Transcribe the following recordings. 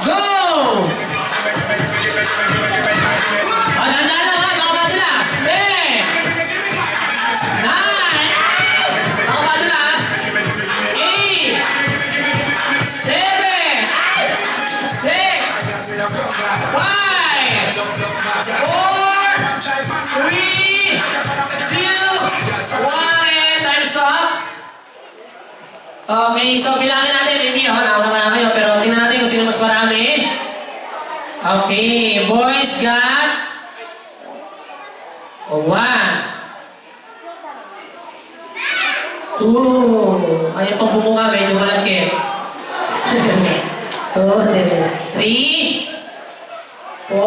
Go! Dahan-dahan lang ha, baka madulas. 10, 9, baka madulas. 8, 7, 6, 5, 4, 3, 2, 1, and time's up. Okay, so bilangin natin, maybe, nauna ka na kayo, pero tingnan natin kung sino mas marami. Okay, boys got 1, 2, ayaw pang bumuka, medyo malagkit. 2, 3, 4,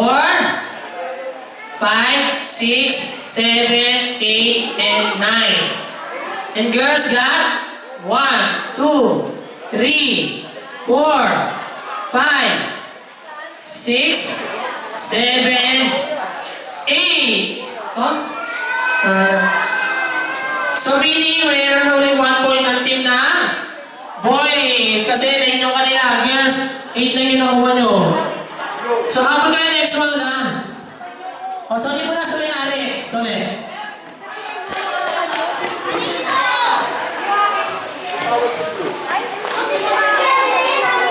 5, 6, 7, 8, and 9. And girls got 1, 2, 3, 4, 5, 6, 7, 8. Huh? So meaning, mayroon only 1 point ang team na boys. Kasi 9 yung kanila. Girls, 8 lang yung nakuha nyo. So habang kayo next round ha. O, sorry mo na sa may-ari. Sorry.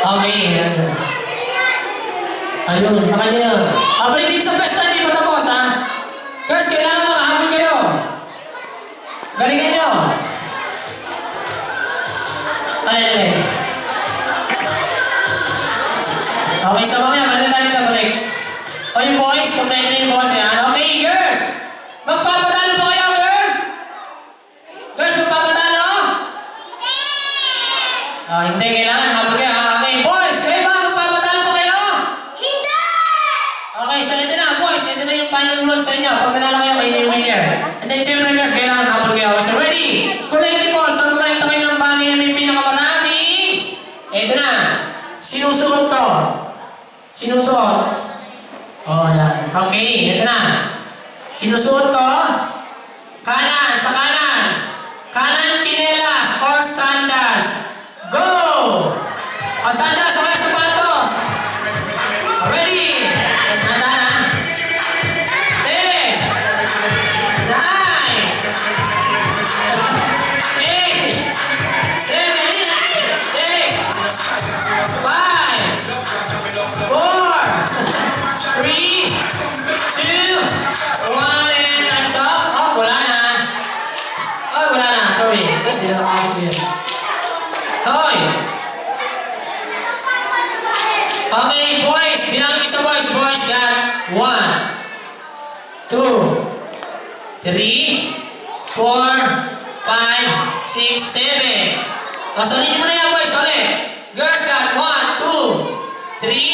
Okay, ayun, sa kanya yun. Balik din sa pesta, hindi pa tapos, ha? Girls, kailangan makahabol kayo. Galingan nyo. Alin. Okay, so mamaya, balik tayo dito, balik. O yung boys, complete na yung boys, yan. Okay, girls! Magpapatalo po kayo, girls? Girls, magpapatalo? Hindi, kailangan habol kayo. Okay, boys, kayo ba? Magpapatalo po kayo? Hindi! Okay, so ito na, boys. Ito na yung final rules sa inyo. Pag nanalo kayo, kayo yung winner. And then, syempre, girls, kailangan habol kayo. Okay, so ready? Collect the balls. So, collect kayo ng bagay na may pinakamarami. Ito na. Sinusuot to. Sinusuot. Oh, yan. Okay, ito na. Sinusuot to. Kanan, sa kanan. Kanan, chinelas or sandals. Go! O, sandals, sa mga sapatos. Ready? Tandaan. 10, 9, 8, 7, 6, 5, 4, 3, 2, 1, and time's up. Oh, wala na. Oh, wala na. Sorry. Hindi na nakakos yun. Hoy! Okay, boys. Bilang isa boys. Boys got 1, 2, 3, 4, 5, 6, 7. O, so, mo na yan, boys. Ulit. Girls got 1, 2, 3,